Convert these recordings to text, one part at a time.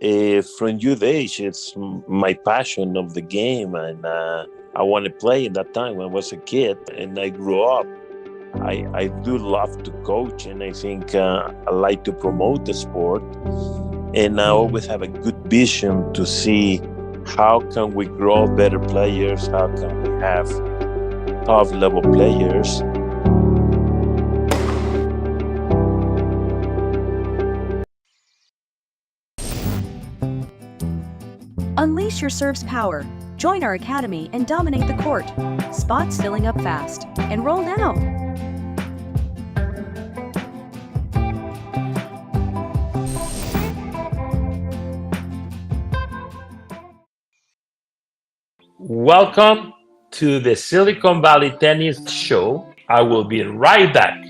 From youth age, it's my passion of the game, and I want to play in that time when I was a kid, and I grew up. I do love to coach, and I think I like to promote the sport, and I always have a good vision to see how can we grow better players, how can we have top level players. Unleash your serve's power. Join our academy and dominate the court. Spots filling up fast. Enroll now. Welcome to the Silicon Valley Tennis Show. I will be right back.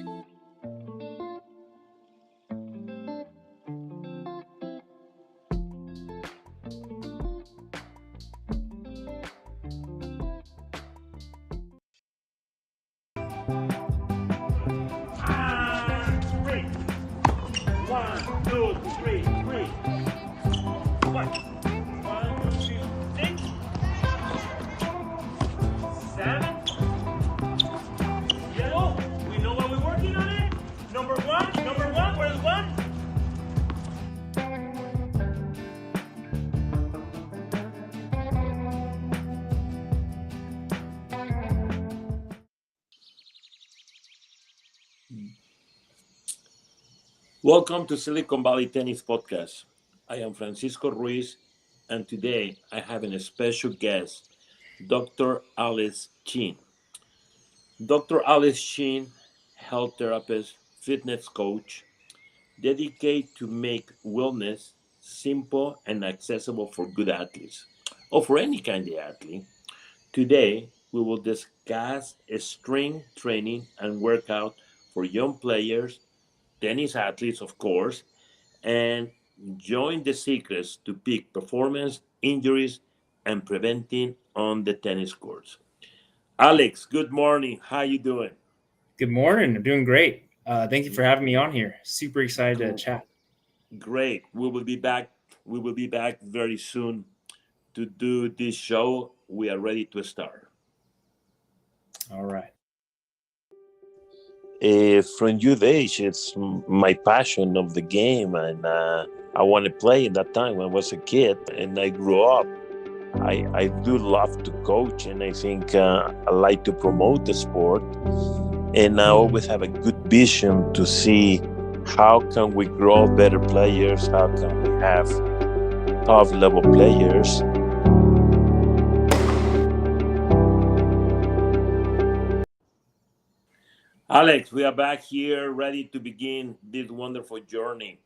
Welcome to Silicon Valley Tennis Podcast. I am Francisco Ruiz, and today I have a special guest, Dr. Alice Chin. Dr. Alice Chin, health therapist, fitness coach, dedicated to make wellness simple and accessible for good athletes, or for any kind of athlete. Today, we will discuss strength training and workout for young players, tennis athletes, of course, and join the secrets to peak performance, injuries, and preventing on the tennis courts. Alex, good morning. How you doing? Good morning. I'm doing great. Thank you for having me on here. Super excited to chat. Great. We will be back. We will be back very soon to do this show. We are ready to start. All right. From youth age, it's my passion of the game, and I want to play in that time when I was a kid, and I grew up. I do love to coach, and I think I like to promote the sport, and I always have a good vision to see how can we grow better players, how can we have top level players. Alex, we are back here ready to begin this wonderful journey.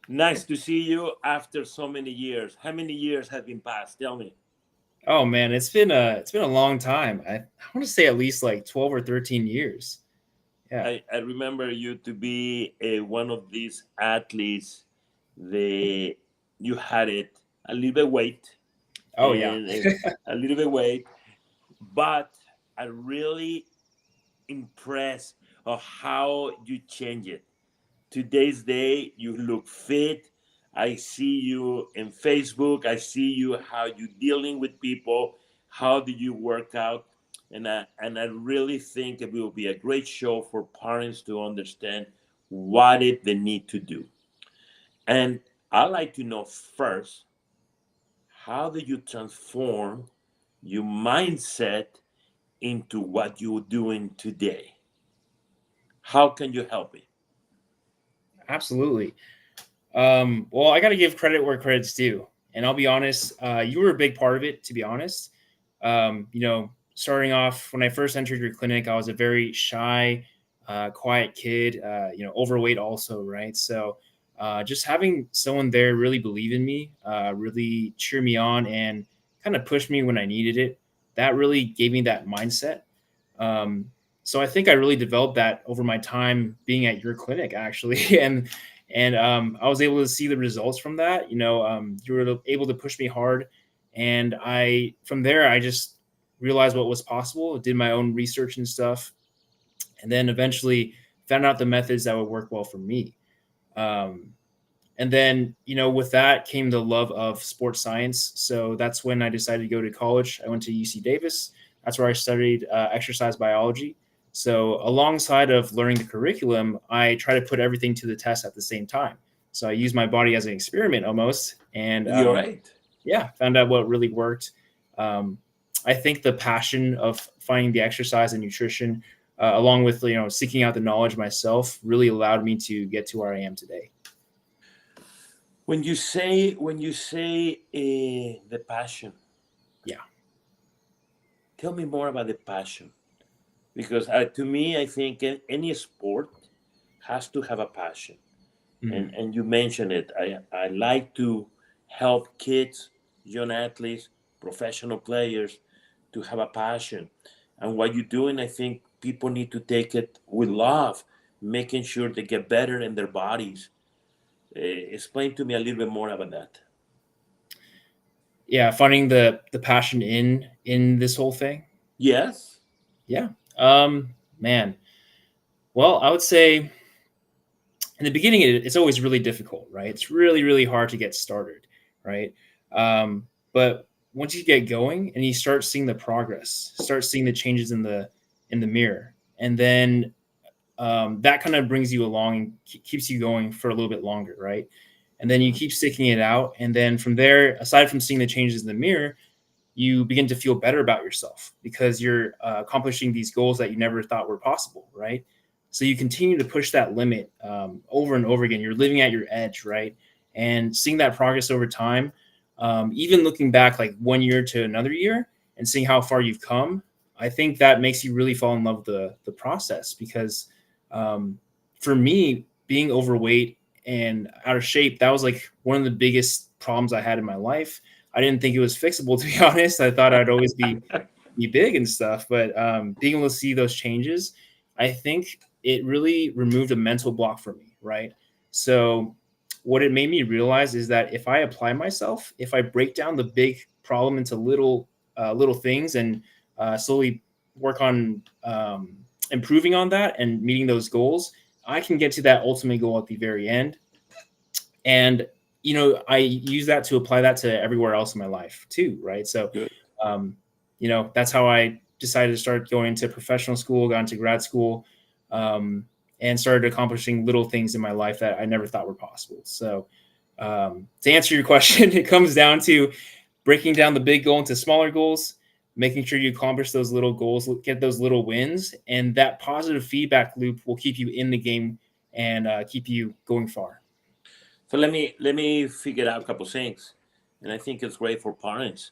Nice to see you after so many years. How many years have been passed? Tell me. Oh man, it's been a long time. I want to say at least like 12 or 13 years. Yeah. I remember you to be one of these athletes. You had it a little bit weight, Oh yeah. and a little bit weight, but I really impressed of how you change it. Today's day, you look fit. I see you in Facebook. I see you how you dealing with people. How do you work out? And I really think it will be a great show for parents to understand what it they need to do. And I like to know first, how do you transform your mindset into what you're doing today? How can you help it? Absolutely. Well, I got to give credit where credit's due. And I'll be honest, you were a big part of it, to be honest. Starting off when I first entered your clinic, I was a very shy, quiet kid, overweight also, right? So just having someone there really believe in me, really cheer me on and kind of push me when I needed it, that really gave me that mindset. So I think I really developed that over my time being at your clinic, actually. And I was able to see the results from that. You were able to push me hard. And from there, I just realized what was possible, did my own research and stuff, and then eventually found out the methods that would work well for me. And then, with that came the love of sports science. So that's when I decided to go to college. I went to UC Davis. That's where I studied exercise biology. So alongside of learning the curriculum, I try to put everything to the test at the same time. So I use my body as an experiment almost. And You're right. found out what really worked. I think the passion of finding the exercise and nutrition, along with, seeking out the knowledge myself, really allowed me to get to where I am today. When you say the passion, Yeah. tell me more about the passion, because to me, I think any sport has to have a passion. Mhm. And you mentioned it. I like to help kids, young athletes, professional players to have a passion. And what you're doing, I think people need to take it with love, making sure they get better in their bodies. Explain to me a little bit more about that. Yeah, finding the passion in this whole thing. Yes. Yeah. Man. Well, I would say in the beginning, it's always really difficult, right? It's really, really hard to get started, right? But once you get going and you start seeing the progress, start seeing the changes in the mirror, and then that kind of brings you along and keeps you going for a little bit longer, right? And then you keep sticking it out, and then from there, aside from seeing the changes in the mirror, you begin to feel better about yourself because you're accomplishing these goals that you never thought were possible, right? So you continue to push that limit over and over again. You're living at your edge, right? And seeing that progress over time, even looking back like 1 year to another year and seeing how far you've come, I think that makes you really fall in love with the process. Because for me, being overweight and out of shape, that was like one of the biggest problems I had in my life. I didn't think it was fixable, to be honest. I thought I'd always be big and stuff, but being able to see those changes, I think it really removed a mental block for me, right? So what it made me realize is that if I apply myself, if I break down the big problem into little things and slowly work on improving on that and meeting those goals, I can get to that ultimate goal at the very end. And I use that to apply that to everywhere else in my life too, right? So, that's how I decided to start going to professional school, got into grad school, and started accomplishing little things in my life that I never thought were possible. So, to answer your question, it comes down to breaking down the big goal into smaller goals, making sure you accomplish those little goals, get those little wins, and that positive feedback loop will keep you in the game and keep you going far. So let me figure out a couple things, and I think it's great for parents.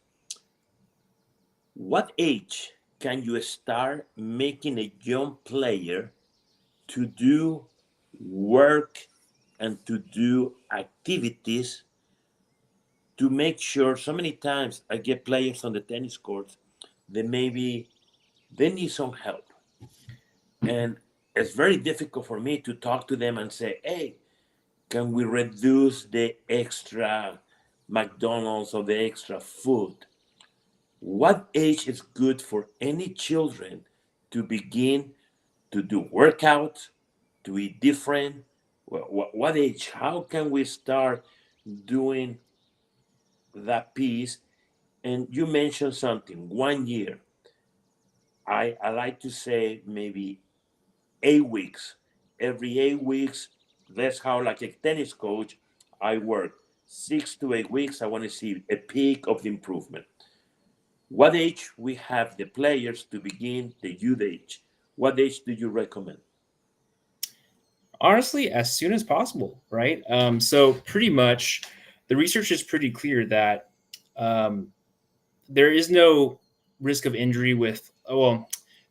What age can you start making a young player to do work and to do activities to make sure? So many times I get players on the tennis court, they need some help, and it's very difficult for me to talk to them and say, hey, can we reduce the extra McDonald's or the extra food? What age is good for any children to begin to do workouts, to eat different? What age? How can we start doing that piece? And you mentioned something, 1 year. I like to say maybe 8 weeks. Every 8 weeks, that's how, like a tennis coach, I work 6 to 8 weeks. I want to see a peak of the improvement. What age we have the players to begin the youth age? What age do you recommend? Honestly, as soon as possible, right? So pretty much the research is pretty clear that there is no risk of injury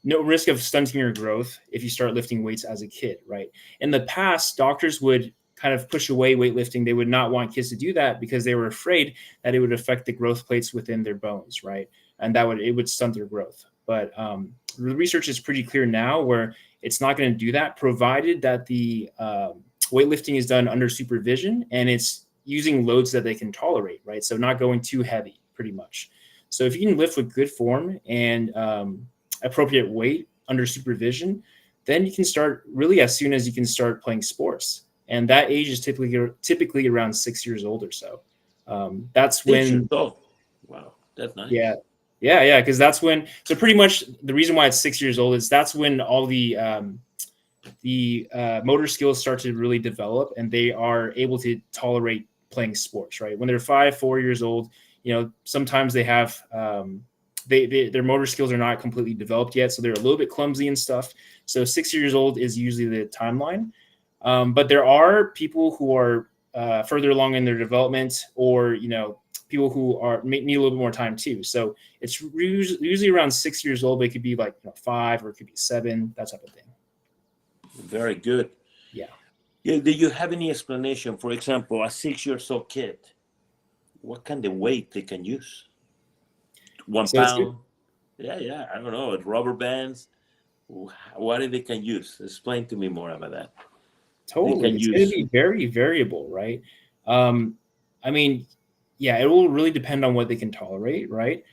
no risk of stunting your growth if you start lifting weights as a kid, right? In the past, doctors would kind of push away weightlifting. They would not want kids to do that because they were afraid that it would affect the growth plates within their bones, right? And it would stunt their growth. But the research is pretty clear now where it's not going to do that, provided that the weightlifting is done under supervision and it's using loads that they can tolerate, right? So not going too heavy, pretty much. So if you can lift with good form and appropriate weight under supervision, then you can start really as soon as you can start playing sports. and that age is typically around 6 years old or so. That's 6 years when, old. Wow, that's nice. yeah, because that's when. So pretty much the reason why it's 6 years old is that's when all the motor skills start to really develop, and they are able to tolerate playing sports. Right when they're 4 years old, sometimes they have their motor skills are not completely developed yet, so they're a little bit clumsy and stuff. So 6 years old is usually the timeline. But there are people who are further along in their development, or people who need a little bit more time too. So it's usually around 6 years old, but it could be like 5, or it could be 7, that type of thing. Very good. Yeah. Do you have any explanation? For example, a 6-year-old kid, what kind of weight they can use? 1 pound? Yeah. I don't know. Rubber bands? What they can use? Explain to me more about that. Totally. It's going to be very variable, right? I mean, yeah, it will really depend on what they can tolerate, right?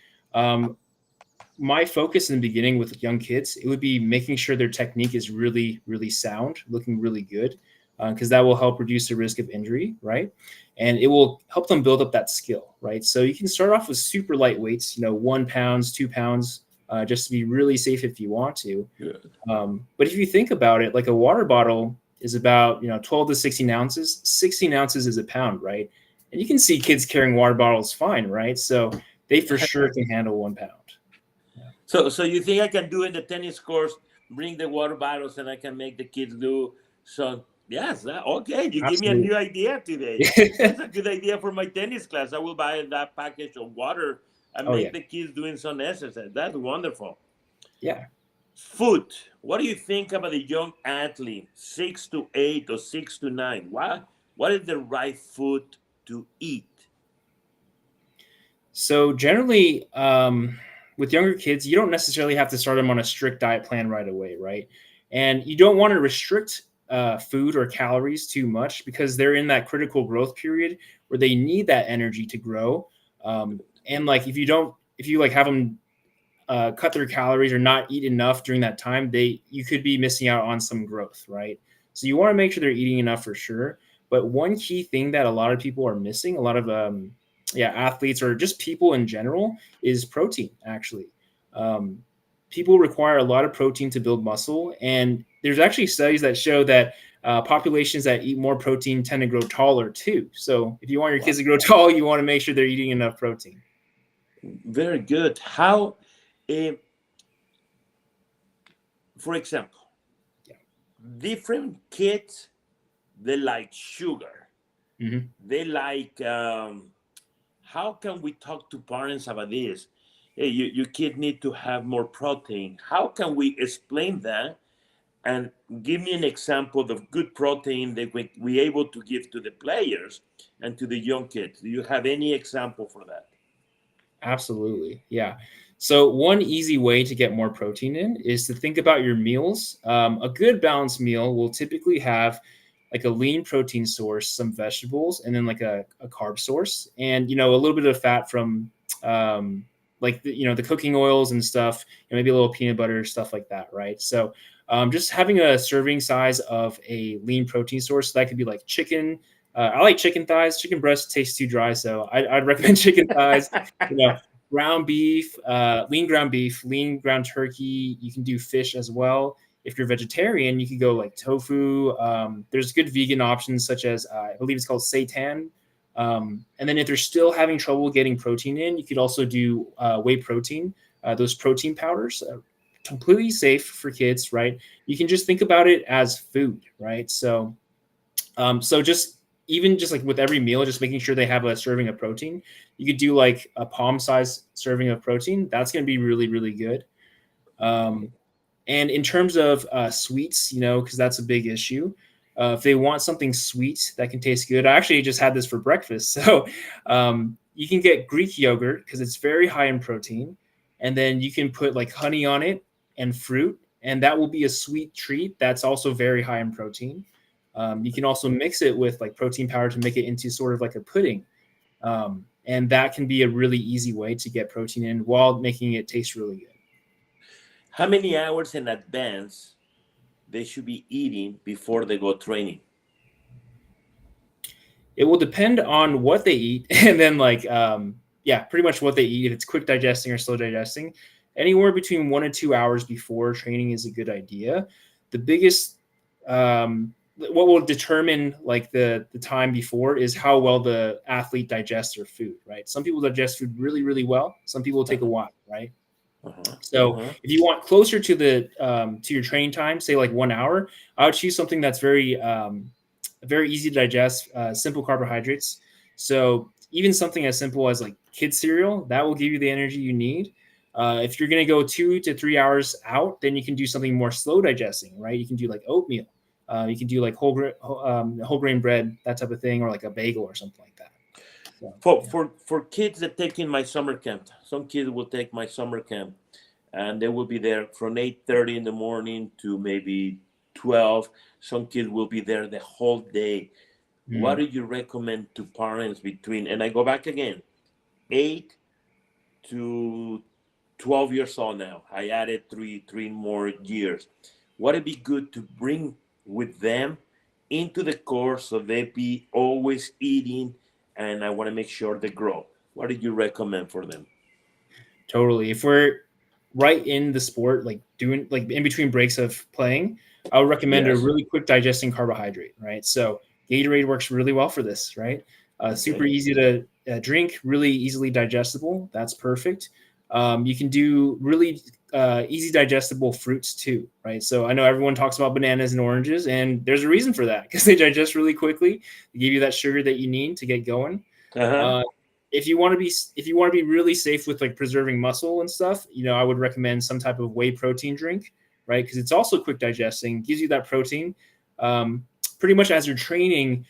My focus in the beginning with young kids, it would be making sure their technique is really, really sound, looking really good, because that will help reduce the risk of injury, right? And it will help them build up that skill, right? So you can start off with super light weights, 1 pound, 2 pounds, just to be really safe if you want to. Good. But if you think about it, like a water bottle is about 12 to 16 ounces. 16 ounces is a pound, right? And you can see kids carrying water bottles fine, right? So they for sure can handle 1 pound. So you think I can do in the tennis course, bring the water bottles, and I can make the kids do so? Yes, okay. You give me a new idea today. That's a good idea for my tennis class. I will buy that package of water and make the kids doing some exercise. That's wonderful. Yeah. Food. What do you think about the young athlete, 6 to 8 or 6 to 9? What is the right food to eat? So generally, with younger kids, you don't necessarily have to start them on a strict diet plan right away, right? And you don't want to restrict food or calories too much, because they're in that critical growth period where they need that energy to grow. And like if you have them cut their calories or not eat enough during that time, you could be missing out on some growth, right? So you want to make sure they're eating enough for sure. But one key thing that a lot of people are missing, a lot of athletes or just people in general, is protein. Actually, people require a lot of protein to build muscle, and there's actually studies that show that populations that eat more protein tend to grow taller too. So if you want your kids to grow tall, you want to make sure they're eating enough protein. Very good. How, for example, different kids, they like sugar. Mm-hmm. They like, how can we talk to parents about this? Hey, your kid need to have more protein. How can we explain that? And give me an example of good protein that we're able to give to the players and to the young kids. Do you have any example for that? Absolutely. Yeah. So one easy way to get more protein in is to think about your meals. A good balanced meal will typically have like a lean protein source, some vegetables, and then like a carb source, and a little bit of fat from the cooking oils and stuff, and maybe a little peanut butter, stuff like that, right? So just having a serving size of a lean protein source, that could be like chicken. I like chicken thighs. Chicken breast tastes too dry, so I'd recommend chicken thighs. Ground beef, lean ground beef, lean ground turkey. You can do fish as well. If you're vegetarian, you could go like tofu. There's good vegan options such as I believe it's called seitan. And then if they're still having trouble getting protein in, you could also do whey protein. Those protein powders, completely safe for kids, right? You can just think about it as food, right? So just like with every meal, just making sure they have a serving of protein. You could do like a palm-sized serving of protein. That's going to be really, really good. And in terms of sweets, because that's a big issue. If they want something sweet that can taste good, I actually just had this for breakfast. So you can get Greek yogurt because it's very high in protein. And then you can put like honey on it and fruit, and that will be a sweet treat that's also very high in protein. You can also mix it with like protein powder to make it into sort of like a pudding. And that can be a really easy way to get protein in while making it taste really good. How many hours in advance they should be eating before they go training? It will depend on what they eat, and then pretty much what they eat. If it's quick digesting or slow digesting, anywhere between 1 to 2 hours before training is a good idea. The biggest what will determine like the time before is how well the athlete digests their food, right? Some people digest food really, really well. Some people will take a while, right? So if you want closer to the to your training time, say like 1 hour, I would choose something that's very easy to digest, simple carbohydrates. So even something as simple as like kid cereal, that will give you the energy you need. If you're going to go 2 to 3 hours out, then you can do something more slow digesting, right? You can do like oatmeal. You can do like whole grain bread, that type of thing, or like a bagel or something like that. So, for kids that take in my summer camp, some kids will take my summer camp, and they will be there from 8:30 in the morning to maybe 12. Some kids will be there the whole day. What do you recommend to parents between, and I go back again, 8 to 12 years old now? I added three more years. Would it be good to bring with them into the course so they be always eating, and I want to make sure they grow? What do you recommend for them? Totally. If we're right in the sport, like doing like in between breaks of playing, I would recommend a really quick digesting carbohydrate, right? So Gatorade works really well for this, right? Super easy to drink, really easily digestible. That's perfect. You can do really easy digestible fruits too, right? So I know everyone talks about bananas and oranges, and there's a reason for that because they digest really quickly. They give you that sugar that you need to get going. If you want to be really safe with like preserving muscle and stuff, I would recommend some type of whey protein drink, right? Because it's also quick digesting, gives you that protein. Pretty much as you're training,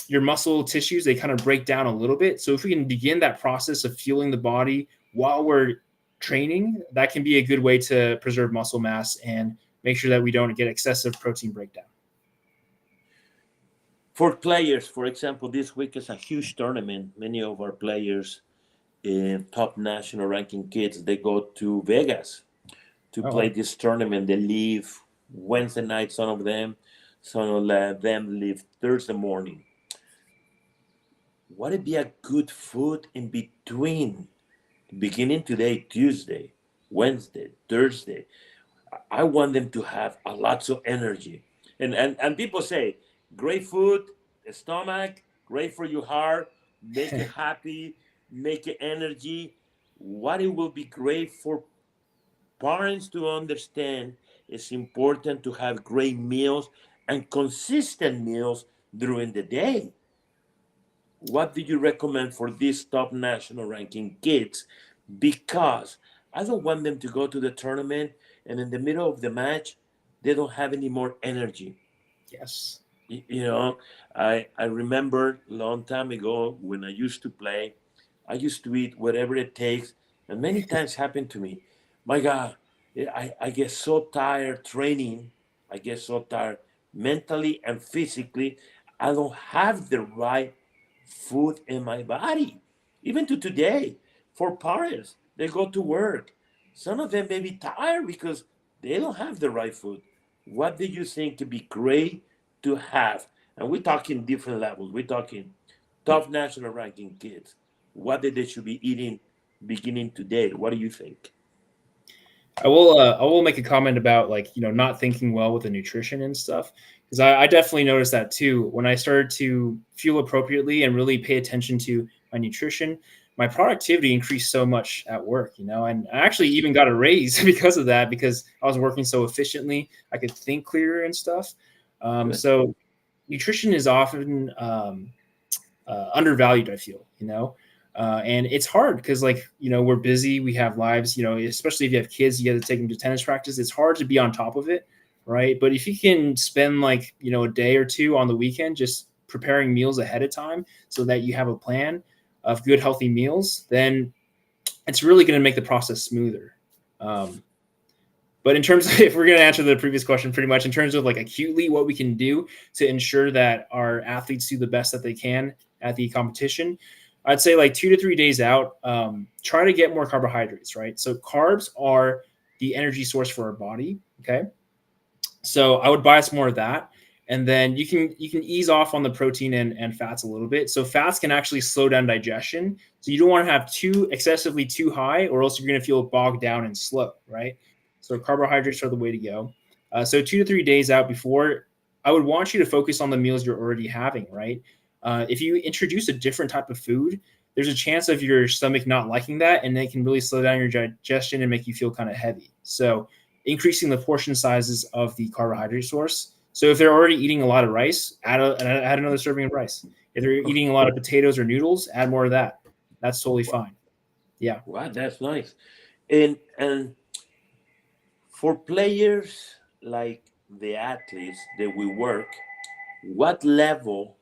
your muscle tissues, they kind of break down a little bit. So if we can begin that process of fueling the body while we're training, that can be a good way to preserve muscle mass and make sure that we don't get excessive protein breakdown. For players, for example, this week is a huge tournament. Many of our players, top national ranking kids, they go to Vegas to play this tournament. They leave Wednesday night, some of them leave Thursday morning. Would it be a good food in between, beginning today, Tuesday, Wednesday, Thursday? I want them to have a lots of energy. And people say, great food, the stomach, great for your heart, make it happy, make it energy. What it will be great for parents to understand, it's important to have great meals and consistent meals during the day. What do you recommend for these top national ranking kids? Because I don't want them to go to the tournament and in the middle of the match, they don't have any more energy. Yes. I remember a long time ago when I used to play, I used to eat whatever it takes. And many times happened to me. My God, I get so tired training. I get so tired mentally and physically. I don't have the right food in my body. Even to today, for parents, they go to work. Some of them may be tired because they don't have the right food. What do you think could be great to have? And we're talking different levels. We're talking top national ranking kids. What they should be eating beginning today? What do you think? I will make a comment about not thinking well with the nutrition and stuff, because I definitely noticed that too. When I started to fuel appropriately and really pay attention to my nutrition, my productivity increased so much at work, and I actually even got a raise because of that, because I was working so efficiently. I could think clearer and stuff. So nutrition is often undervalued, I feel, and it's hard because we're busy, we have lives, especially if you have kids, you got to take them to tennis practice. It's hard to be on top of it, right? But if you can spend a day or two on the weekend just preparing meals ahead of time so that you have a plan of good, healthy meals, then it's really going to make the process smoother. But in terms of, if we're going to answer the previous question, pretty much in terms of acutely what we can do to ensure that our athletes do the best that they can at the competition, I'd say 2 to 3 days out, try to get more carbohydrates, right? So carbs are the energy source for our body. Okay. So I would bias more of that. And then you can ease off on the protein and fats a little bit. So fats can actually slow down digestion. So you don't want to have excessively too high, or else you're going to feel bogged down and slow, right? So carbohydrates are the way to go. So 2 to 3 days out before, I would want you to focus on the meals you're already having, right? If you introduce a different type of food, there's a chance of your stomach not liking that, and it can really slow down your digestion and make you feel kind of heavy. So increasing the portion sizes of the carbohydrate source. So if they're already eating a lot of rice, add another serving of rice. If they're eating a lot of potatoes or noodles, add more of that. That's totally fine. Yeah. Wow, that's nice. And for players like the athletes that we work, what level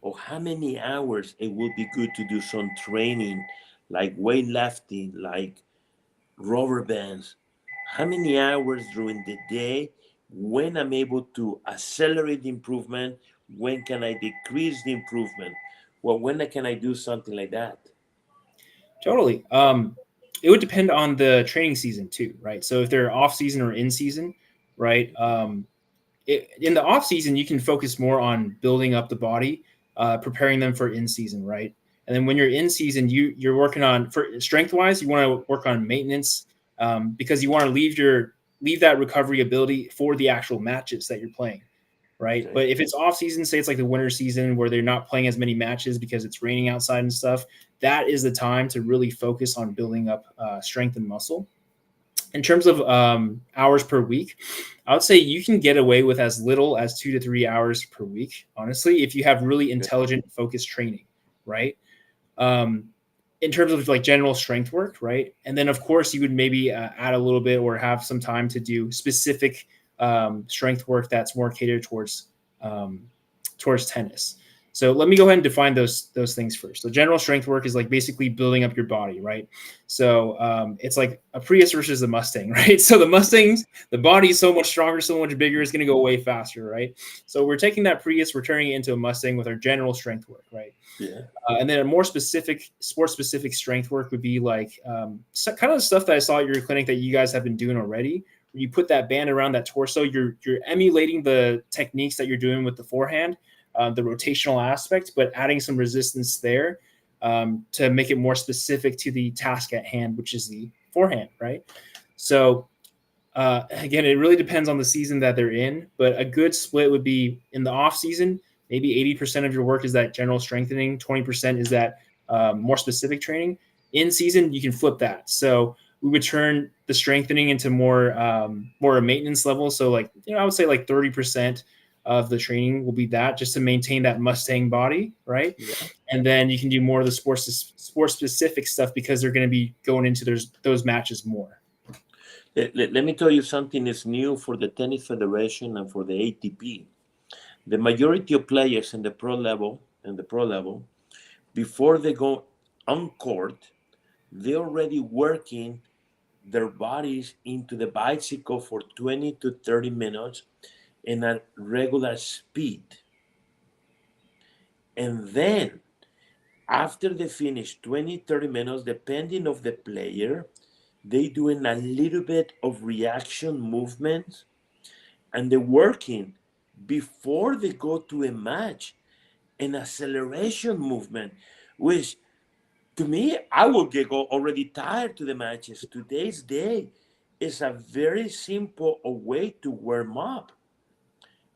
or how many hours it would be good to do some training like weightlifting, like rubber bands? How many hours during the day? When I'm able to accelerate the improvement? When can I decrease the improvement? Well, when can I do something like that? Totally. It would depend on the training season too, right? So if they're off season or in season, right? In the off season, you can focus more on building up the body, preparing them for in season, right? And then when you're in season, you're working on, for strength wise, you want to work on maintenance, because you want to leave that recovery ability for the actual matches that you're playing, right? Okay. But if it's off season, say it's like the winter season where they're not playing as many matches because it's raining outside and stuff, that is the time to really focus on building up strength and muscle. In terms of hours per week, I would say you can get away with as little as 2 to 3 hours per week, honestly, if you have really intelligent, focused training, right? In terms of like general strength work, right? And then, of course, you would maybe add a little bit or have some time to do specific strength work that's more catered towards tennis. So let me go ahead and define those things first. So general strength work is like basically building up your body, right? So it's like a Prius versus a Mustang, right? So the body is so much stronger, so much bigger, it's going to go way faster, right? So we're taking that Prius, we're turning it into a Mustang with our general strength work, right? Yeah. And then a more specific, sport-specific strength work would be like kind of the stuff that I saw at your clinic that you guys have been doing already. Where you put that band around that torso, you're emulating the techniques that you're doing with the forehand, the rotational aspect, but adding some resistance there to make it more specific to the task at hand, which is the forehand, right? So again, it really depends on the season that they're in, but a good split would be in the off season, maybe 80% of your work is that general strengthening, 20% is that more specific training. In season, you can flip that. So we would turn the strengthening into more a maintenance level. So like, I would say like 30% of the training will be that, just to maintain that Mustang body, right? Yeah. And then you can do more of the sport specific stuff because they're going to be going into those matches more. Let me tell you something is new for the Tennis Federation and for the ATP. The majority of players in the pro level, before they go on court, they're already working their bodies into the bicycle for 20 to 30 minutes in a regular speed. And then after they finish 20, 30 minutes, depending of the player, they doing a little bit of reaction movement, and they're working before they go to a match an acceleration movement, which to me, I will get already tired to the matches. Today's day is a very simple way to warm up.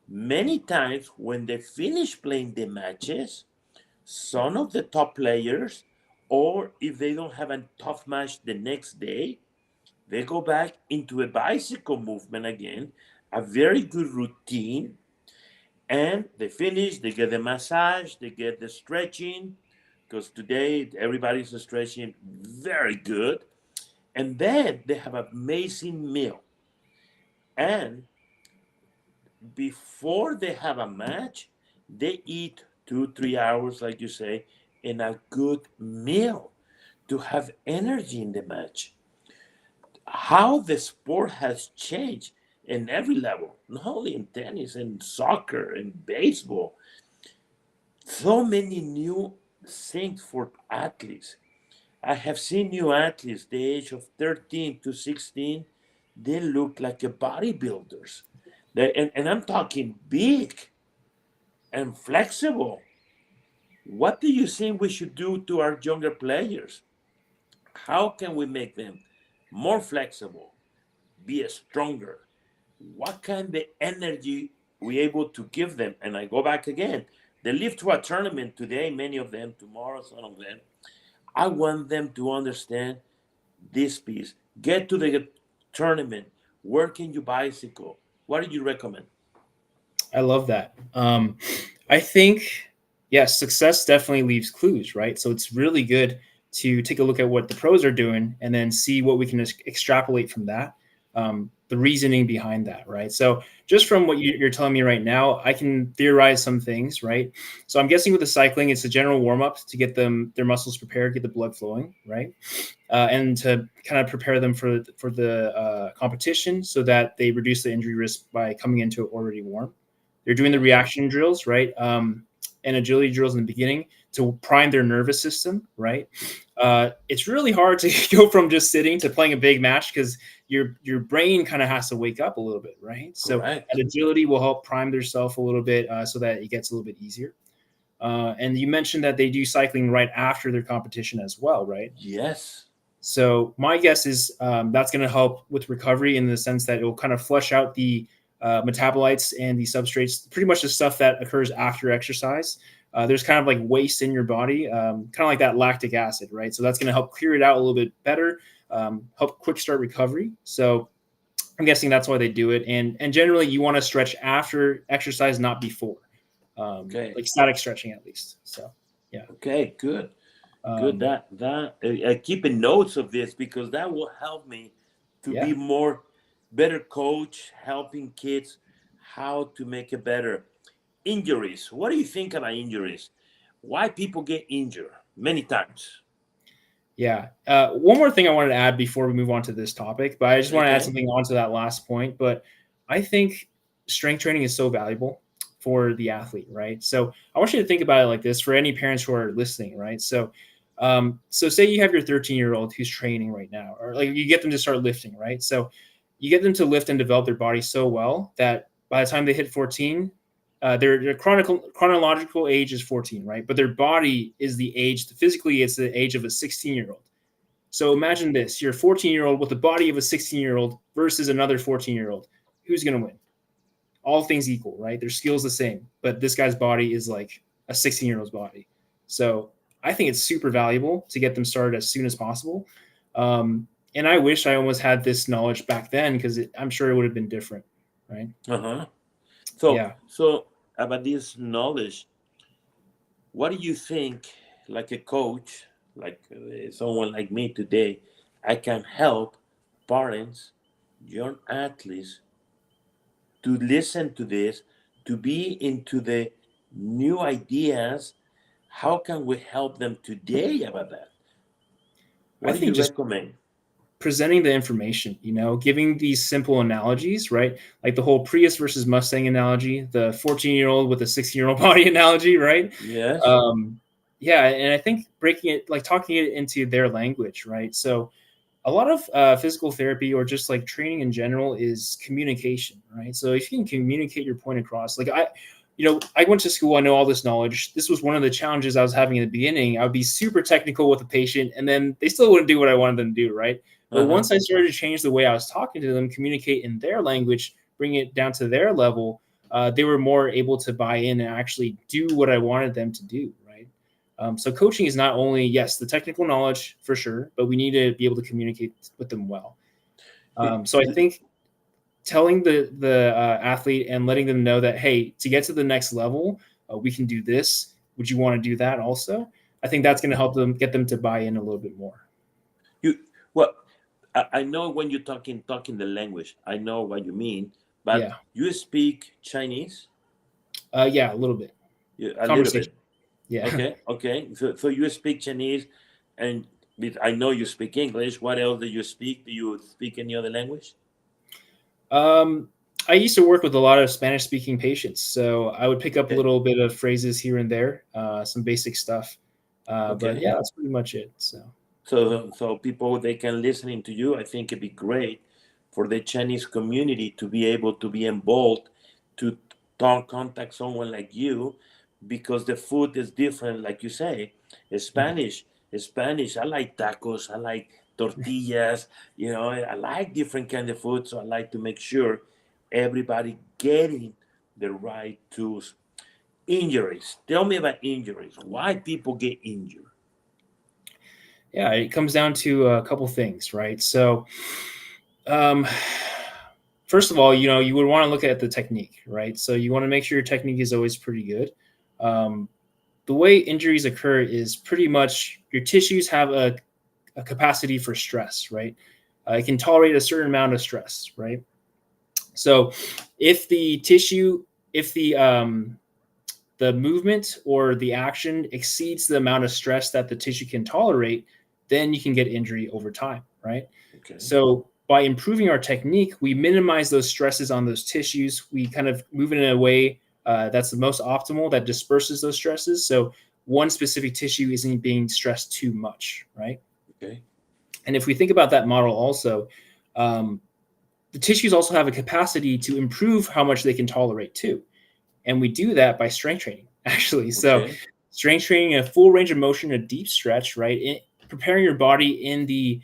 Many times when they finish playing the matches, some of the top players, or if they don't have a tough match the next day, they go back into a bicycle movement again, a very good routine, and they finish, they get the massage, they get the stretching, because today everybody's stretching very good, and then they have an amazing meal. And before they have a match, they eat 2 3 hours, like you say, in a good meal to have energy in the match. How the sport has changed in every level, not only in tennis and soccer and baseball. So many new things for athletes. I have seen new athletes the age of 13 to 16, they look like a bodybuilders. And I'm talking big and flexible. What do you think we should do to our younger players? How can we make them more flexible, be stronger? What kind of energy we able to give them? And I go back again. They live to a tournament today, many of them, tomorrow, some of them. I want them to understand this piece. Get to the tournament, work in your bicycle. What do you recommend? I love that. I think, yes, success definitely leaves clues, right? So it's really good to take a look at what the pros are doing and then see what we can extrapolate from that, the reasoning behind that, right? So just from what you're telling me right now, I can theorize some things, right? So I'm guessing with the cycling, it's a general warm up to get their muscles prepared, get the blood flowing, right? And to kind of prepare them for the competition so that they reduce the injury risk by coming into it already warm. They're doing the reaction drills, right? And agility drills in the beginning to prime their nervous system, right? It's really hard to go from just sitting to playing a big match because your brain kind of has to wake up a little bit, right? So Correct. that agility will help prime their self a little bit so that it gets a little bit easier. And you mentioned that they do cycling right after their competition as well, right? Yes. So my guess is that's going to help with recovery in the sense that it will kind of flush out the metabolites and the substrates, pretty much the stuff that occurs after exercise. There's kind of like waste in your body, kind of like that lactic acid, right? So that's going to help clear it out a little bit better, help quick start recovery. So I'm guessing that's why they do it. And generally you want to stretch after exercise, not before, Okay. like static stretching at least. So, yeah. Okay, good. Good. Keeping notes of this because that will help me to Yeah. be more better coach, helping kids how to make it better. Injuries. What do you think about injuries? Why people get injured many times? Yeah. One more thing I wanted to add before we move on to this topic, but I just want to add Okay. something onto that last point. But I think strength training is so valuable for the athlete, right? So I want you to think about it like this for any parents who are listening, right? So say you have your 13-year-old who's training right now, or like you get them to start lifting, right? So you get them to lift and develop their body so well that by the time they hit 14, their chronological age is 14, right? But their body is the age, physically, it's the age of a 16-year-old. So imagine this: you're a 14-year-old with the body of a 16-year-old versus another 14-year-old. Who's going to win? All things equal, right? Their skills the same, but this guy's body is like a 16-year-old's body. So I think it's super valuable to get them started as soon as possible. And I wish I almost had this knowledge back then because I'm sure it would have been different, right? Uh-huh. Yeah. So about this knowledge, what do you think, like a coach, like someone like me today, I can help parents, young athletes to listen to this, to be into the new ideas? How can we help them today about that? I What do think you just recommend? presenting the information, giving these simple analogies, right? Like the whole Prius versus Mustang analogy, the 14-year-old with a 16-year-old body analogy, right? Yes. Yeah. And I think breaking it, like talking it into their language, right? So a lot of physical therapy or just like training in general is communication, right? So if you can communicate your point across, like I went to school, I know all this knowledge. This was one of the challenges I was having in the beginning. I would be super technical with a patient and then they still wouldn't do what I wanted them to do, right? But once I started to change the way I was talking to them, communicate in their language, bring it down to their level, they were more able to buy in and actually do what I wanted them to do, right? So coaching is not only, yes, the technical knowledge for sure, but we need to be able to communicate with them well. So I think telling the athlete and letting them know that, hey, to get to the next level, we can do this. Would you want to do that also? I think that's going to help them get them to buy in a little bit more. Well, I know when you're talking the language, I know what you mean, but Yeah. you speak Chinese? Yeah, a little bit. A little bit. Yeah. Okay. So you speak Chinese, and I know you speak English. What else do you speak? Do you speak any other language? I used to work with a lot of Spanish-speaking patients, so I would pick up a Okay. little bit of phrases here and there, some basic stuff. But Okay. yeah, that's pretty much it. So people, they can listening to you. I think it'd be great for the Chinese community to be able to be involved, to contact someone like you, because the food is different, like you say. Spanish. I like tacos. I like tortillas. I like different kind of food. So I like to make sure everybody getting the right tools. Injuries. Tell me about injuries. Why people get injured? Yeah, it comes down to a couple things, right? So, first of all, you would want to look at the technique, right? So you want to make sure your technique is always pretty good. The way injuries occur is pretty much your tissues have a capacity for stress, right? It can tolerate a certain amount of stress, right? So if the movement or the action exceeds the amount of stress that the tissue can tolerate, then you can get injury over time, right? Okay. So by improving our technique, we minimize those stresses on those tissues. We kind of move it in a way that's the most optimal, that disperses those stresses. So one specific tissue isn't being stressed too much, right? Okay. And if we think about that model also, the tissues also have a capacity to improve how much they can tolerate too. And we do that by strength training, actually. So strength training, a full range of motion, a deep stretch, right? Preparing your body in the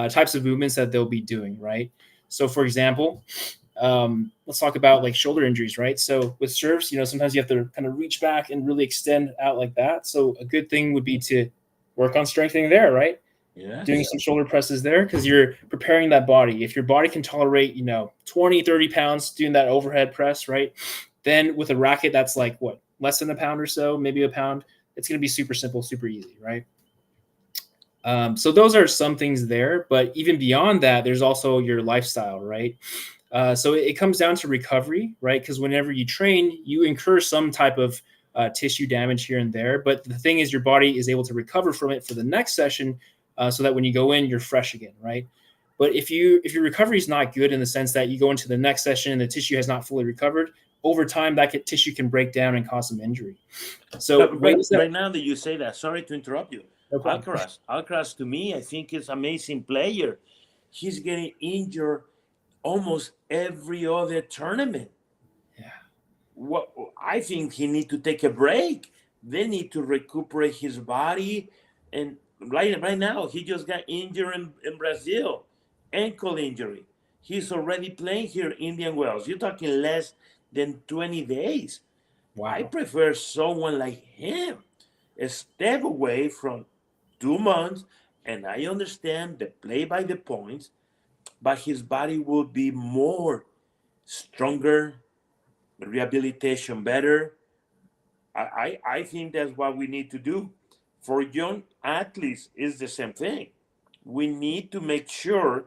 types of movements that they'll be doing, right? So for example, let's talk about like shoulder injuries, right? So with serves, sometimes you have to kind of reach back and really extend out like that. So a good thing would be to work on strengthening there, right? Yeah. Doing some shoulder presses there, because you're preparing that body. If your body can tolerate, 20, 30 pounds doing that overhead press, right? Then with a racket that's like what, less than a pound or so, maybe a pound, it's going to be super simple, super easy, right? So those are some things there, but even beyond that, there's also your lifestyle, right? So it comes down to recovery, right? Because whenever you train, you incur some type of tissue damage here and there. But the thing is, your body is able to recover from it for the next session, so that when you go in, you're fresh again, right? But if your recovery is not good, in the sense that you go into the next session and the tissue has not fully recovered, over time that tissue can break down and cause some injury. So right now that you say that, sorry to interrupt you. No Alcaraz, to me, I think is an amazing player. He's getting injured almost every other tournament. Yeah. What I think he need to take a break. They need to recuperate his body. And right now, he just got injured in Brazil, ankle injury. He's already playing here in Indian Wells. You're talking less than 20 days. Wow. I prefer someone like him. A step away from 2 months, and I understand the play by the points, but his body will be more stronger, rehabilitation better. I think that's what we need to do. For young athletes, it's the same thing. We need to make sure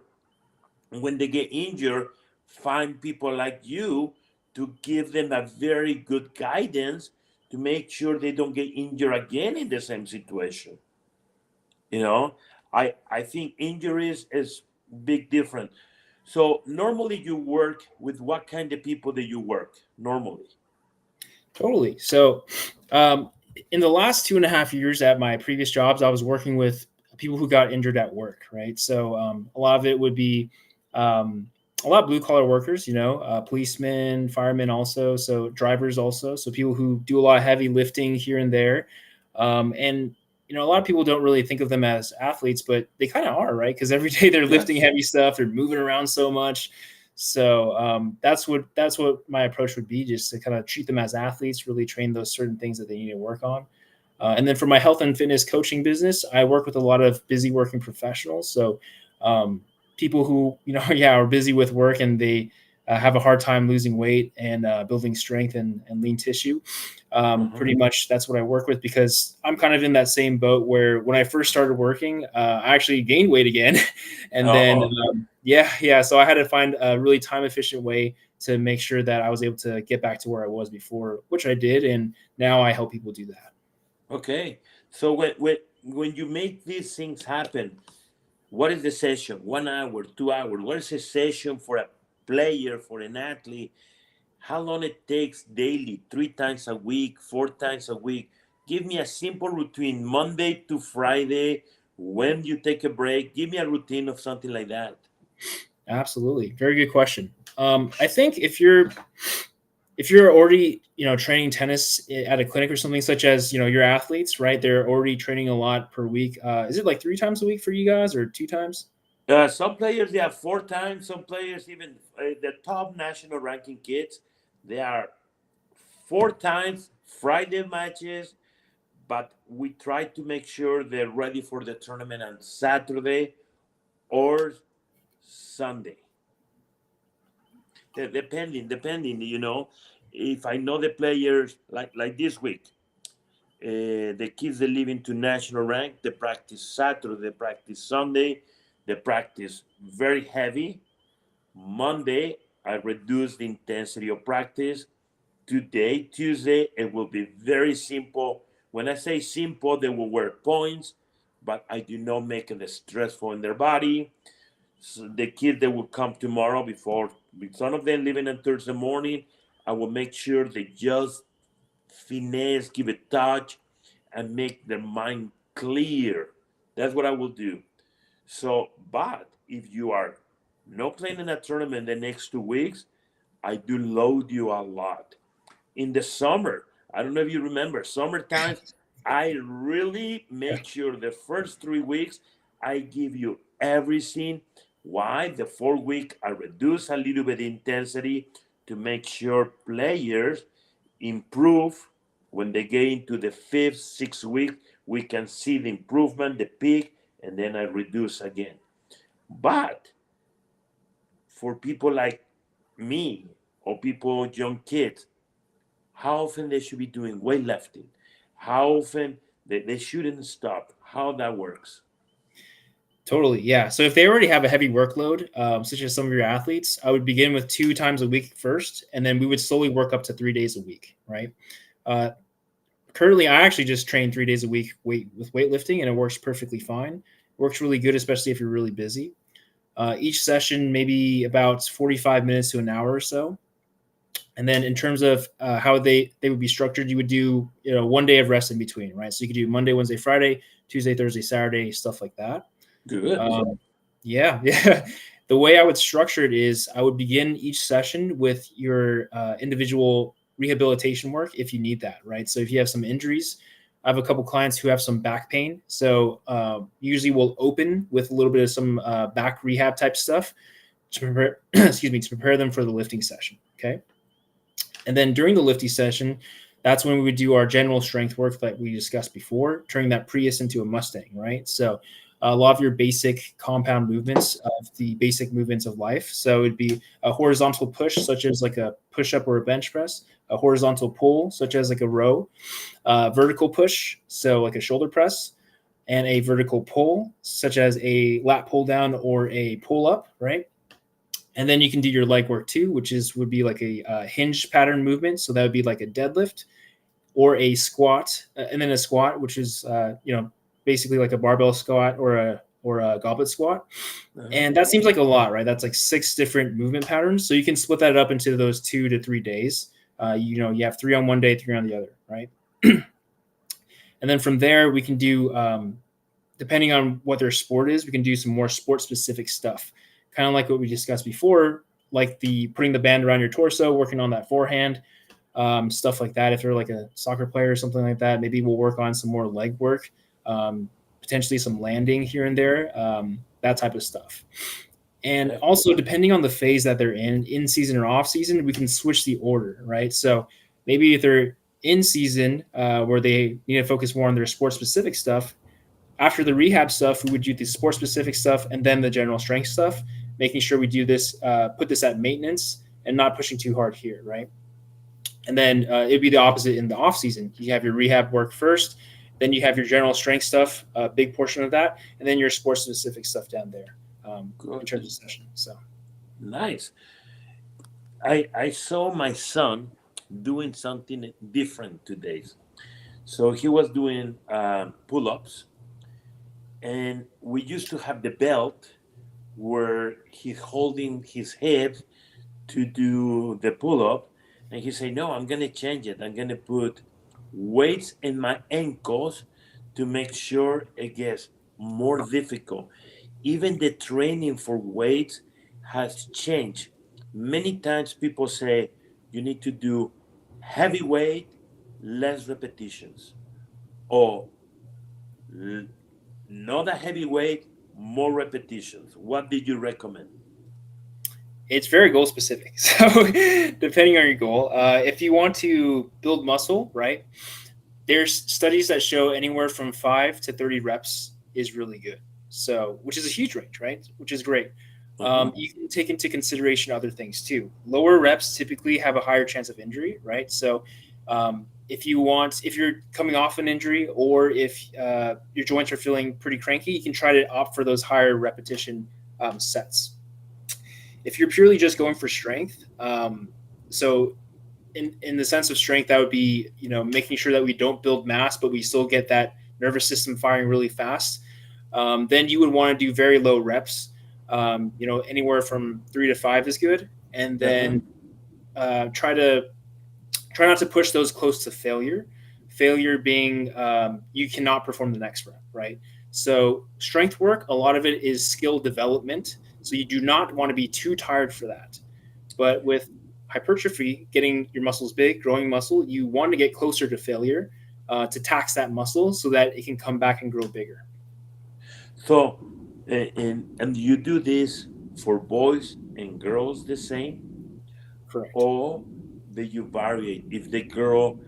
when they get injured, find people like you to give them a very good guidance to make sure they don't get injured again in the same situation. I think injuries is big difference. So normally you work with what kind of people that you work normally? Totally. So in the last 2.5 years at my previous jobs, I was working with people who got injured at work, right? So a lot of it would be a lot of blue collar workers, policemen, firemen also, so drivers also, so people who do a lot of heavy lifting here and there. And a lot of people don't really think of them as athletes, but they kind of are, right? Because every day they're lifting heavy stuff, they're moving around so much. So that's what my approach would be, just to kind of treat them as athletes, really train those certain things that they need to work on. And then for my health and fitness coaching business, I work with a lot of busy working professionals. So people who, are busy with work and they have a hard time losing weight and building strength and lean tissue. Pretty much that's what I work with, because I'm kind of in that same boat where when I first started working, I actually gained weight again. And then, so I had to find a really time efficient way to make sure that I was able to get back to where I was before, which I did. And now I help people do that. Okay. So when you make these things happen, what is the session? 1 hour, 2 hours? What is a session for a player, for an athlete? How long it takes daily, 3 times a week, 4 times a week? Give me a simple routine, Monday to Friday, when you take a break. Give me a routine of something like that. Absolutely. Very good question. I think if you're already training tennis at a clinic or something, such as your athletes, right? They're already training a lot per week. Is it like 3 times a week for you guys or 2 times? Some players they have 4 times. Some players even the top national ranking kids they are 4 times Friday matches. But we try to make sure they're ready for the tournament on Saturday or Sunday. Depending, if I know the players like this week, the kids that live into national rank, they practice Saturday, they practice Sunday, they practice very heavy. Monday, I reduce the intensity of practice. Today, Tuesday, it will be very simple. When I say simple, they will wear points, but I do not make it stressful in their body. So the kids that will come tomorrow before, with some of them leaving on Thursday morning, I will make sure they just finesse, give a touch, and make their mind clear. That's what I will do. So, but if you are not playing in a tournament the next 2 weeks, I do load you a lot. In the summer, I don't know if you remember, summertime, I really make sure the first 3 weeks I give you everything. Why? The 4th week I reduce a little bit intensity to make sure players improve. When they get into the 5th, 6th week, we can see the improvement, the peak, and then I reduce again. But for people like me or people, young kids, how often they should be doing weightlifting, how often they shouldn't stop, how that works. Totally. Yeah. So if they already have a heavy workload, such as some of your athletes, I would begin with 2 times a week first, and then we would slowly work up to 3 days a week. Right. Uh, Currently, I actually just train 3 days a week with weightlifting, and it works perfectly fine. It works really good, especially if you're really busy. Each session maybe about 45 minutes to an hour or so. And then in terms of how they would be structured, you would do 1 day of rest in between, right? So you could do Monday, Wednesday, Friday, Tuesday, Thursday, Saturday, stuff like that. Good. Yeah. The way I would structure it is I would begin each session with your individual rehabilitation work if you need that, right? So if you have some injuries, I have a couple clients who have some back pain. So usually we'll open with a little bit of some back rehab type stuff to prepare, to prepare them for the lifting session. Okay. And then during the lifting session, that's when we would do our general strength work that we discussed before, turning that Prius into a Mustang, right? So a lot of your basic compound movements of the basic movements of life. So it'd be a horizontal push, such as like a push-up or a bench press, a horizontal pull, such as like a row, vertical push, so like a shoulder press, and a vertical pull, such as a lat pull down or a pull up, right? And then you can do your leg work too, which would be like a hinge pattern movement. So that would be like a deadlift or a squat, and then a squat, which is basically like a barbell squat or a goblet squat. And that seems like a lot, right? That's like 6 different movement patterns. So you can split that up into those 2 to 3 days. You have 3 on one day, 3 on the other, right? And then from there, we can do, depending on what their sport is, we can do some more sport specific stuff. Kind of like what we discussed before, like putting the band around your torso, working on that forehand, stuff like that. If you're like a soccer player or something like that, maybe we'll work on some more leg work, potentially some landing here and there, that type of stuff. And also, depending on the phase that they're in season or off season, we can switch the order, right? So maybe if they're in season where they need to focus more on their sport specific stuff, after the rehab stuff, we would do the sport specific stuff and then the general strength stuff, making sure we do this, put this at maintenance and not pushing too hard here, right? And then it'd be the opposite in the off season. You have your rehab work first, then you have your general strength stuff, a big portion of that, and then your sport specific stuff down there in terms of session. So nice. I saw my son doing something different today. So he was doing pull-ups, and we used to have the belt where he's holding his head to do the pull-up, and he said, no, I'm going to change it. I'm going to put weights in my ankles to make sure it gets more difficult. Even the training for weights has changed. Many times people say you need to do heavy weight, less repetitions, or l- not a heavy weight, more repetitions. What did you recommend? It's very goal specific. So depending on your goal, if you want to build muscle, right, there's studies that show anywhere from 5 to 30 reps is really good. So, which is a huge range, right? Which is great. Mhm. You can take into consideration other things too. Lower reps typically have a higher chance of injury, right? So, if you're coming off an injury or if your joints are feeling pretty cranky, you can try to opt for those higher repetition sets. If you're purely just going for strength, so in the sense of strength, that would be, making sure that we don't build mass, but we still get that nervous system firing really fast. Then you would want to do very low reps. Anywhere from 3 to 5 is good, and Uh-huh. then try not to push those close to failure. Failure being you cannot perform the next rep, right? So strength work, a lot of it is skill development. So you do not want to be too tired for that. But with hypertrophy, getting your muscles big, growing muscle, you want to get closer to failure to tax that muscle so that it can come back and grow bigger. So, and you do this for boys and girls the same, Correct. or do you vary? If the girl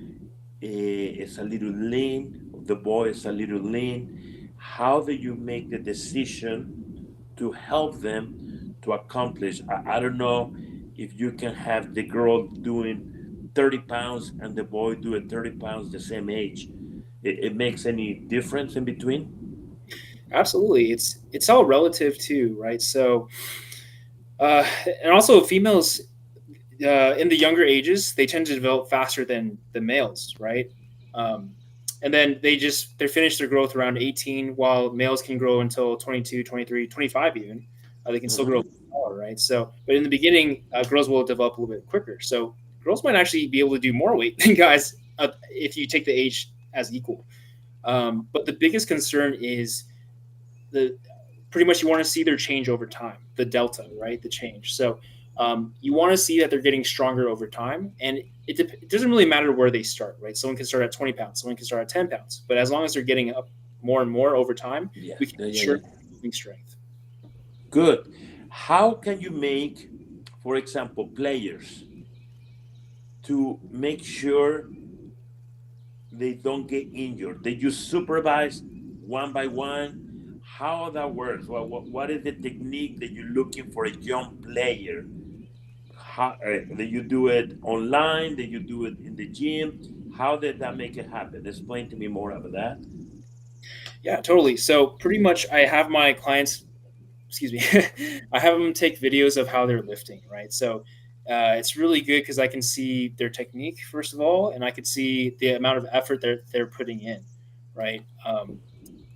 is a little lean, the boy is a little lean, how do you make the decision to help them to accomplish? I don't know if you can have the girl doing 30 pounds and the boy doing 30 pounds the same age. It makes any difference in between? Absolutely. It's all relative too, right? So uh, and also females in the younger ages, they tend to develop faster than the males, right? Um, and then they finish their growth around 18, while males can grow until 22, 23, 25 even. They can still grow Mhm. smaller, right? So, but in the beginning, girls will develop a little bit quicker. So girls might actually be able to do more weight than guys if you take the age as equal. But the biggest concern is the pretty much you want to see their change over time, the delta, right? The change. So you want to see that they're getting stronger over time, and it doesn't really matter where they start, right? Someone can start at 20 pounds, someone can start at 10 pounds, but as long as they're getting up more and more over time, Yeah, we can yeah, ensure yeah. building strength. Good. How can you make, for example, players to make sure they don't get injured? They just supervise one by one. How that works? What is the technique that you're looking for a young player? How do you do it online? Do you do it in the gym? How did that make it happen? Explain to me more about that. Yeah, totally. So pretty much, I have my clients, excuse me, I have them take videos of how they're lifting, right? So it's really good because I can see their technique first of all, and I can see the amount of effort they're putting in, right?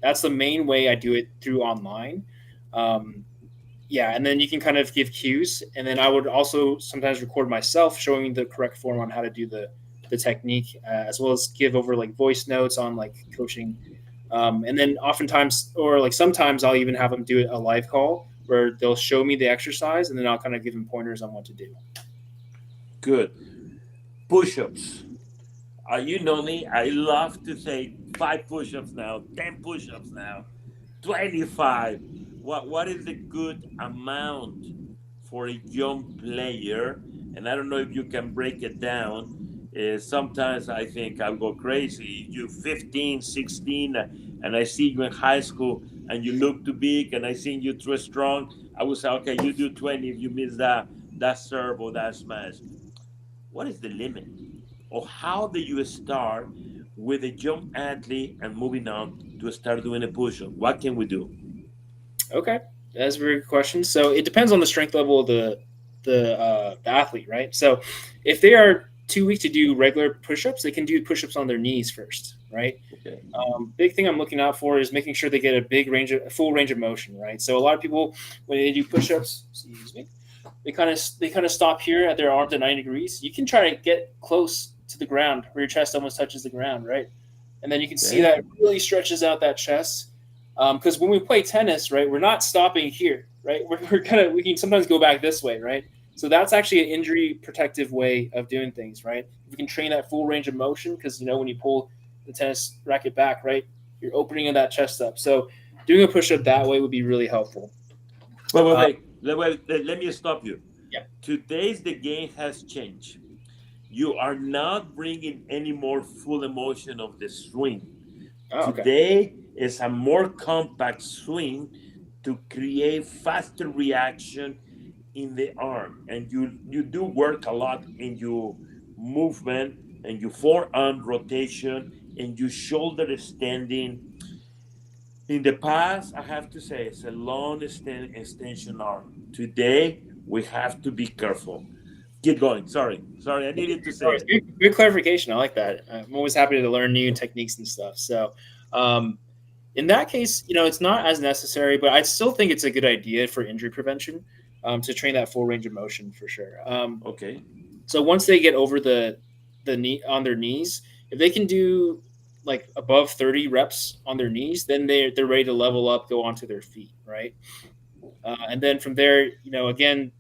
That's the main way I do it through online. Um, yeah, and then you can kind of give cues, and then I would also sometimes record myself showing the correct form on how to do the technique, as well as give over like voice notes on like coaching. And then oftentimes, or like sometimes, I'll even have them do a live call where they'll show me the exercise, and then I'll kind of give them pointers on what to do. Good. Push-ups. You know me. I love to say 5 push-ups now, 10 push-ups now, 25. What is the good amount for a young player? And I don't know if you can break it down. Sometimes I think I'll go crazy. You 15, 16, and I see you in high school and you look too big, and I see you too strong. I would say, okay, you do 20 if you miss that serve or that smash. What is the limit? Or how do you start with a young athlete and moving on to start doing a push-up? What can we do? Okay, that's a very good question. So it depends on the strength level of the athlete, right? So if they are too weak to do regular push-ups, they can do push-ups on their knees first, right? Okay. Big thing I'm looking out for is making sure they get a full range of motion, right? So a lot of people, when they do push-ups, excuse me, they kind of stop here at their arms at 90 degrees. You can try to get close to the ground where your chest almost touches the ground, right? And then you can see Okay. that it really stretches out that chest. Because when we play tennis, right, we're not stopping here. right? We can sometimes go back this way, right? So that's actually an injury protective way of doing things, right? If you can train that full range of motion, because when you pull the tennis racket back, right, you're opening that chest up. So doing a push-up that way would be really helpful. Uh, Let me stop you. yeah. Today's the game has changed. You are not bringing any more full emotion of the swing. Oh, okay. Today is a more compact swing to create faster reaction in the arm, and you do work a lot in your movement and your forearm rotation and your shoulder standing. In the past, I have to say, it's a long extension arm. Today, we have to be careful. Keep going. Sorry, I needed to say Oh, it. good clarification. I like that. I'm always happy to learn new techniques and stuff. So, in that case, it's not as necessary, but I still think it's a good idea for injury prevention to train that full range of motion for sure. Okay. So once they get over the knee on their knees, if they can do like above 30 reps on their knees, then they're ready to level up, go onto their feet, right? And then from there, again,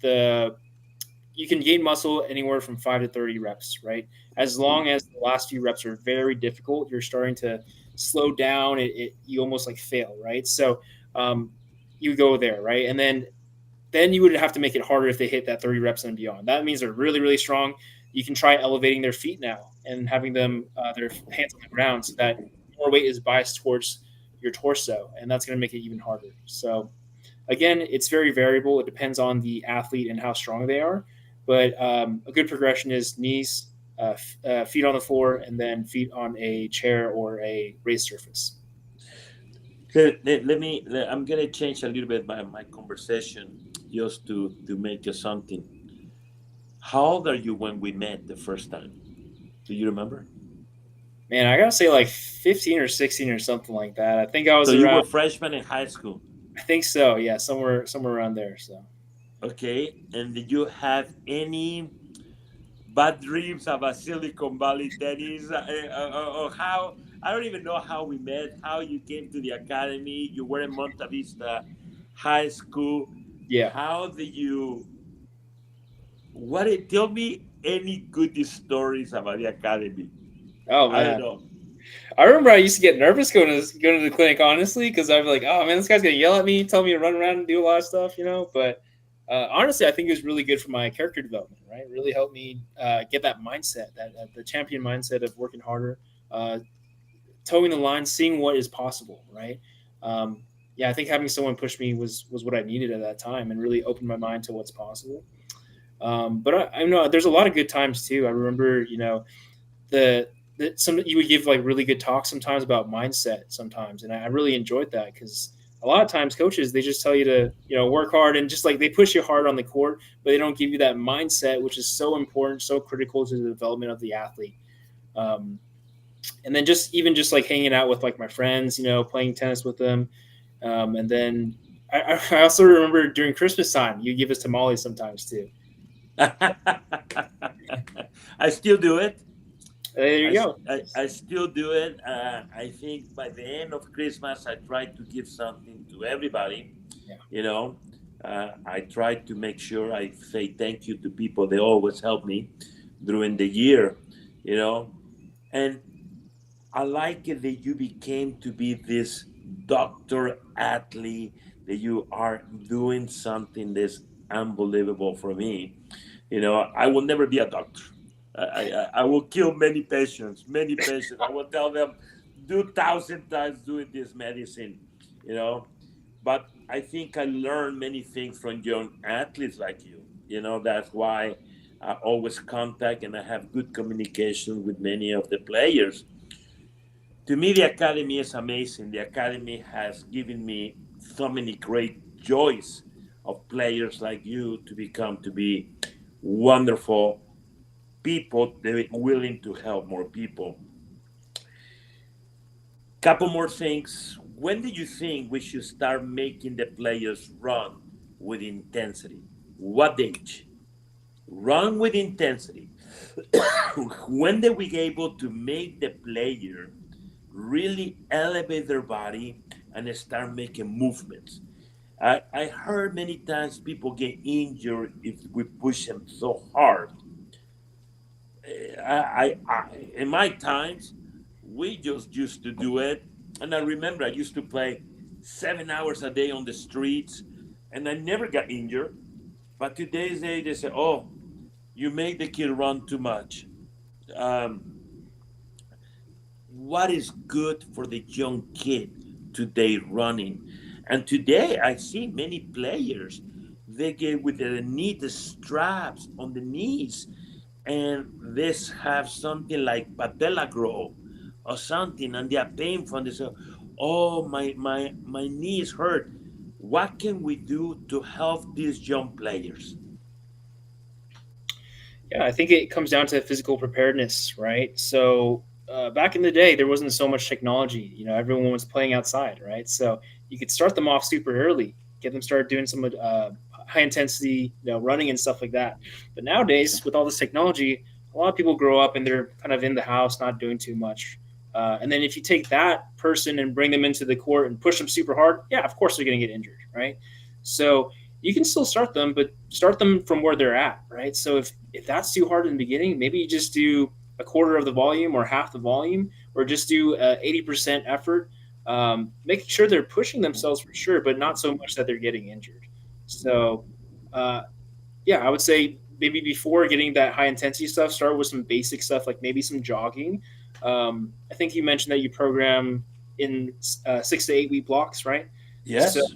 you can gain muscle anywhere from 5 to 30 reps, right? As long as the last few reps are very difficult, you're starting to slow down. You almost like fail, right? So you go there, right? And then you would have to make it harder if they hit that 30 reps and beyond. That means they're really, really strong. You can try elevating their feet now and having them their hands on the ground so that more weight is biased towards your torso, and that's going to make it even harder. So again, it's very variable. It depends on the athlete and how strong they are. But a good progression is knees, feet on the floor, and then feet on a chair or a raised surface. I'm going to change a little bit my conversation just to make you something. How old are you when we met the first time? Do you remember? Man, I got to say like 15 or 16 or something like that. I think I was So around. You were freshman in high school? I think so, yeah, somewhere around there. So. Okay, and did you have any bad dreams about Silicon Valley tennis? Or how? I don't even know how we met, how you came to the academy. You were in Monta Vista High School. Yeah. How did you? Tell me any good stories about the academy? Oh man, I don't know. I remember I used to get nervous going to the clinic, honestly, because I'd be like, oh man, this guy's gonna yell at me, tell me to run around and do a lot of stuff, But honestly, I think it was really good for my character development, right? It really helped me get that mindset, that the champion mindset of working harder, towing the line, seeing what is possible, right? I think having someone push me was what I needed at that time and really opened my mind to what's possible. But I know there's a lot of good times too. I remember, you would give like really good talks sometimes about mindset sometimes, and I really enjoyed that because a lot of times coaches, they just tell you to work hard and just like they push you hard on the court, but they don't give you that mindset, which is so important, so critical to the development of the athlete. And then just like hanging out with like my friends, playing tennis with them, and then I also remember during Christmas time you give us tamales sometimes too. I still do it. There you go. I still do it. I think by the end of Christmas, I try to give something to everybody. Yeah. I try to make sure I say thank you to people. They always help me during the year, And I like it that you became to be this doctor athlete, that you are doing something that's unbelievable for me. I will never be a doctor. I will kill many patients. I will tell them, do 1,000 times doing this medicine, But I think I learned many things from young athletes like you. That's why I always contact and I have good communication with many of the players. To me, the academy is amazing. The academy has given me so many great joys of players like you to be wonderful people that are willing to help more people. Couple more things. When do you think we should start making the players run with intensity? What age? Run with intensity. When are we able to make the player really elevate their body and start making movements? I heard many times people get injured if we push them so hard. In my times, we just used to do it. And I remember I used to play 7 hours a day on the streets, and I never got injured. But today's day, they say, "Oh, you make the kid run too much." Um, what is good for the young kid today running? And today, I see many players. They get with their knee the straps on the knees, and this have something like patella grow or something, and they are painful, and they say, "Oh, my knee is hurt." What can we do to help these young players? Yeah, I think it comes down to physical preparedness, right? So back in the day, there wasn't so much technology. Everyone was playing outside, right? So you could start them off super early, get them started doing some high intensity, running and stuff like that. But nowadays, with all this technology, a lot of people grow up and they're kind of in the house, not doing too much. And then if you take that person and bring them into the court and push them super hard, yeah, of course they're going to get injured, right? So you can still start them, but start them from where they're at, right? So if that's too hard in the beginning, maybe you just do a quarter of the volume or half the volume, or just do 80% effort, making sure they're pushing themselves for sure, but not so much that they're getting injured. So, yeah, I would say maybe before getting that high intensity stuff, start with some basic stuff, like maybe some jogging. I think you mentioned that you program in 6 to 8 week blocks, right? Yes. So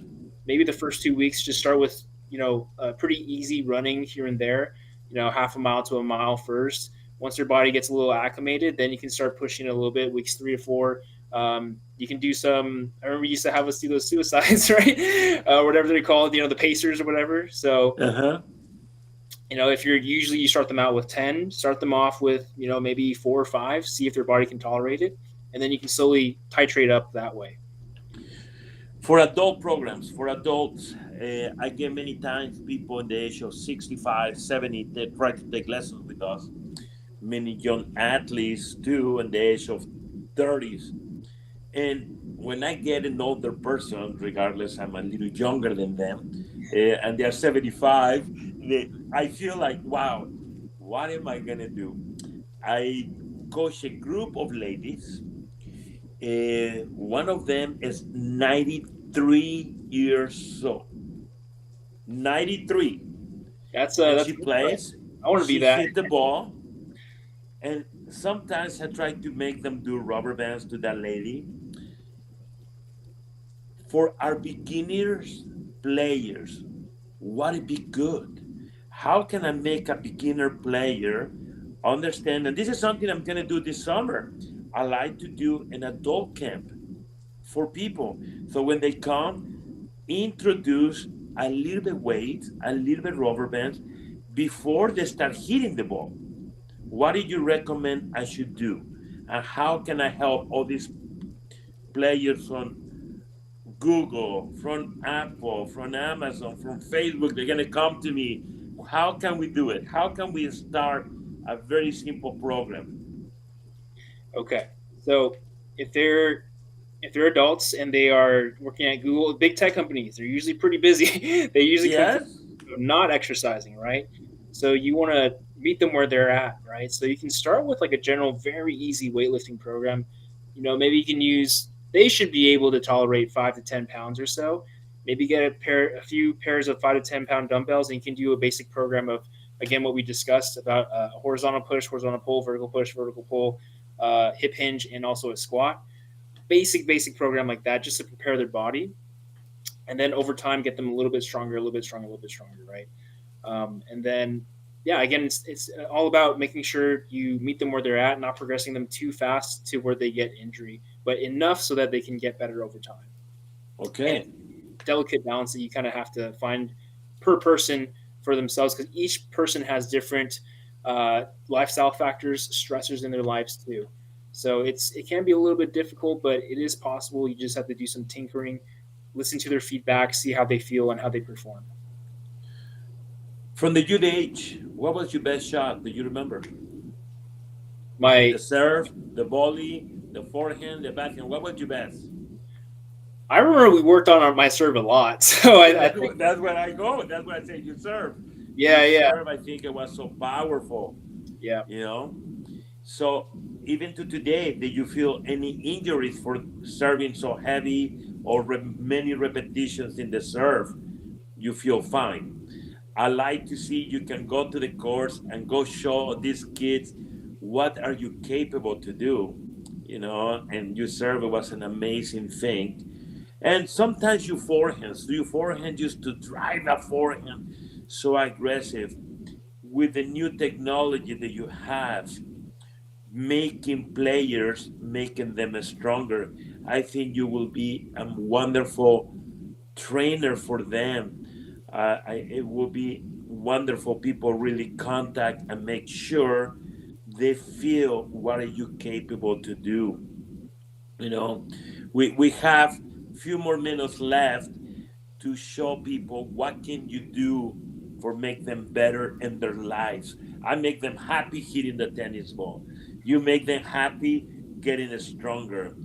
maybe the first 2 weeks, just start with, pretty easy running here and there, half a mile to a mile first. Once your body gets a little acclimated, then you can start pushing a little bit, weeks 3 to 4. You can do some, I remember you used to have us do those suicides, right? Whatever they call it, the pacers or whatever. So, if you start them out with 10, start them off with, maybe 4 or 5, see if their body can tolerate it. And then you can slowly titrate up that way. For adult programs, for adults, I get many times people in the age of 65, 70, they try to take lessons with us. Many young athletes too in the age of 30s. And when I get an older person, regardless, I'm a little younger than them, and they're 75, I feel like, wow, what am I going to do? I coach a group of ladies. One of them is 93 years old. 93. That's she plays. I want to be that. She hit the ball. And sometimes I try to make them do rubber bands to that lady. For our beginners players, would it be good? How can I make a beginner player understand? And this is something I'm going to do this summer. I like to do an adult camp for people. So when they come, introduce a little bit weight, a little bit rubber bands before they start hitting the ball. What do you recommend I should do? And how can I help all these players on Google, from Apple, from Amazon, from Facebook? They're going to come to me. How can we do it? How can we start a very simple program? Okay. So if they're adults and they are working at Google, big tech companies, they're usually pretty busy. They usually not exercising, right? So you want to meet them where they're at, right? So you can start with like a general, very easy weightlifting program. Maybe you can they should be able to tolerate 5 to 10 pounds or so. Maybe get a few pairs of 5 to 10 pound dumbbells, and you can do a basic program of, again, what we discussed about a horizontal push, horizontal pull, vertical push, vertical pull, hip hinge, and also a squat. Basic program like that, just to prepare their body. And then over time, get them a little bit stronger, right? And then, yeah, again, it's all about making sure you meet them where they're at, not progressing them too fast to where they get injury, but enough so that they can get better over time. Okay. And delicate balance that you kind of have to find per person for themselves, because each person has different lifestyle factors, stressors in their lives too. So it can be a little bit difficult, but it is possible. You just have to do some tinkering, listen to their feedback, see how they feel and how they perform. From the youth age, what was your best shot that you remember? The serve, the volley, the forehand, the backhand. What was your best? I remember we worked on my serve a lot. So I think, That's where I go. That's where I say you serve. yeah, You yeah, serve. I think it was so powerful. yeah. You know. So even to today, did you feel any injuries for serving so heavy or many repetitions in the serve? You feel fine. I like to see you can go to the course and go show these kids what are you capable to do, and your serve was an amazing thing. And sometimes you forehand used to drive that forehand so aggressive with the new technology that you have, making players, making them stronger. I think you will be a wonderful trainer for them. It will be wonderful. People really contact and make sure they feel what are you capable to do. You know, we have few more minutes left to show people what can you do for make them better in their lives. I make them happy hitting the tennis ball. You make them happy getting stronger.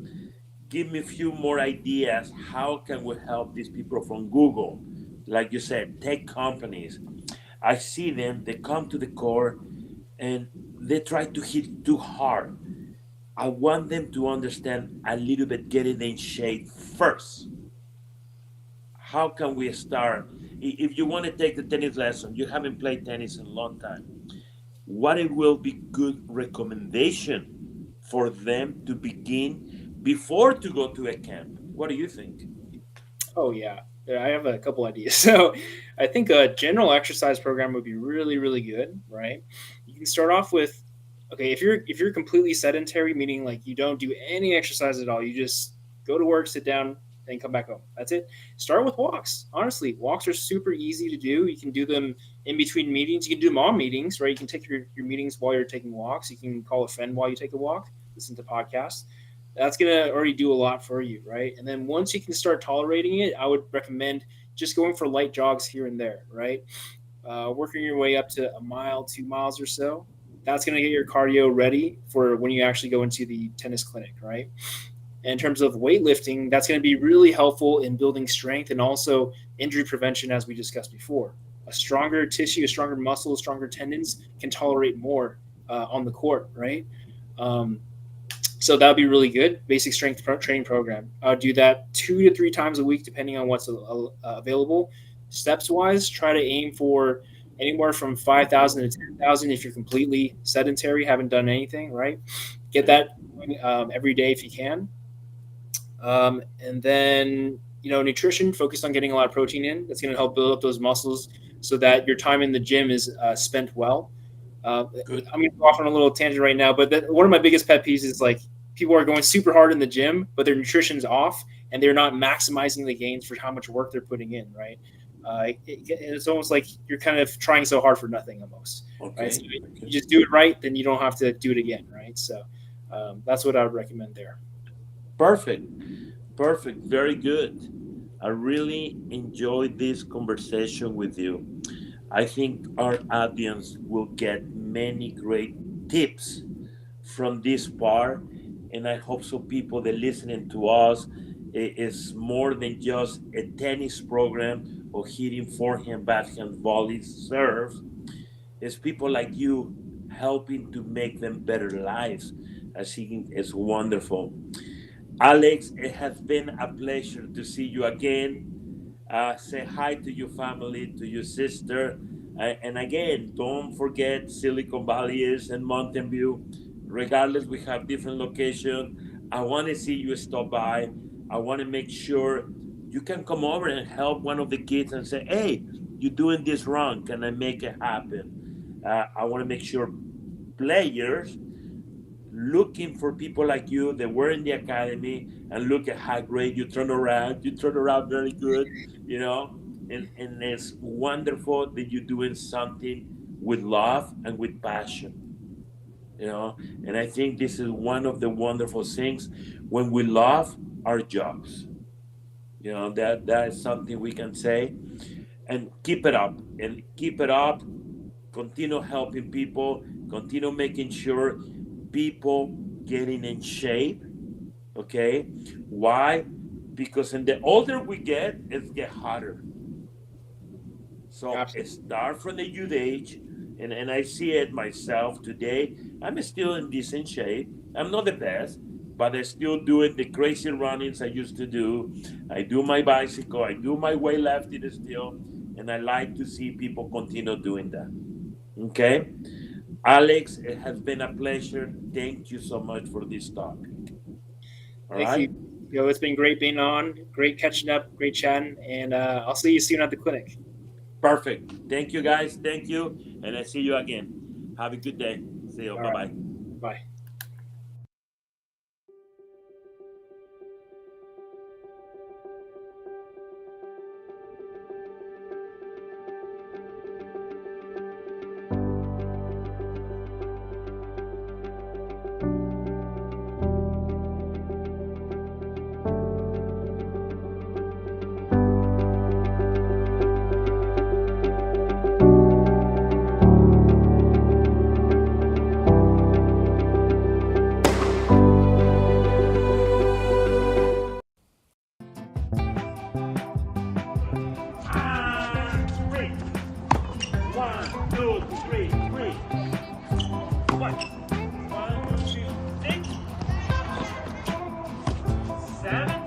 Give me a few more ideas. How can we help these people from Google? Like you said, tech companies. I see them, they come to the core and they try to hit too hard. I want them to understand a little bit getting in shape first. How can we start? If you want to take the tennis lesson, you haven't played tennis in a long time, what it will be good recommendation for them to begin before to go to a camp? What do you think? Oh yeah. Yeah, I have a couple ideas. So I think a general exercise program would be really, really good, right? You can start off with, okay, if you're completely sedentary, meaning like you don't do any exercise at all, you just go to work, sit down, and come back home. That's it. Start with walks. Honestly, walks are super easy to do. You can do them in between meetings. You can do them on meetings, right? You can take your meetings while you're taking walks. You can call a friend while you take a walk, listen to podcasts. That's going to already do a lot for you, right? And then once you can start tolerating it, I would recommend just going for light jogs here and there, right? Working your way up to a mile, 2 miles or so. That's going to get your cardio ready for when you actually go into the tennis clinic, right? And in terms of weightlifting, that's going to be really helpful in building strength and also injury prevention, as we discussed before. A stronger tissue, a stronger muscle, stronger tendons can tolerate more on the court, right? Um, so that would be really good. Basic strength training program. I would do that 2 to 3 times a week, depending on what's available. Steps wise, try to aim for anywhere from 5,000 to 10,000 if you're completely sedentary, haven't done anything, right? Get that every day if you can. And then, nutrition, focused on getting a lot of protein in. That's going to help build up those muscles so that your time in the gym is spent well. I'm going to go off on a little tangent right now, but one of my biggest pet peeves is like people are going super hard in the gym, but their nutrition's off and they're not maximizing the gains for how much work they're putting in, right? It's almost like you're kind of trying so hard for nothing almost. Okay. Right? So you just do it right, then you don't have to do it again, right? So that's what I would recommend there. Perfect. Perfect. Very good. I really enjoyed this conversation with you. I think our audience will get many great tips from this part. And I hope so people that listening to us is more than just a tennis program or hitting forehand, backhand, volley, serve. It's people like you helping to make them better lives. I think it's wonderful. Alex, it has been a pleasure to see you again. Say hi to your family, to your sister. And again, don't forget Silicon Valley is in Mountain View. Regardless, we have different locations. I want to see you stop by. I want to make sure you can come over and help one of the kids and say, hey, you're doing this wrong. Can I make it happen? I want to make sure players looking for people like you that were in the academy and look at how great you turn around. You turn around very good, and it's wonderful that you're doing something with love and with passion, and I think this is one of the wonderful things when we love our jobs, that is something we can say, and keep it up continue helping people, continue making sure people getting in shape. Okay, why? because in the older we get, it get harder. So Absolutely. start from the youth age, and I see it myself today. I'm still in decent shape. I'm not the best, but I still doing the crazy runnings I used to do. I do my bicycle, I do my weightlifting still, and I like to see people continue doing that. Okay? Alex, it has been a pleasure. Thank you so much for this talk. All Thank right? you. It's been great being on, great catching up, great chatting, and I'll see you soon at the clinic. Perfect. Thank you, guys. Thank you. And I see you again. Have a good day. See you. Bye-bye. Bye. One, two, three. One, two, 6, 7.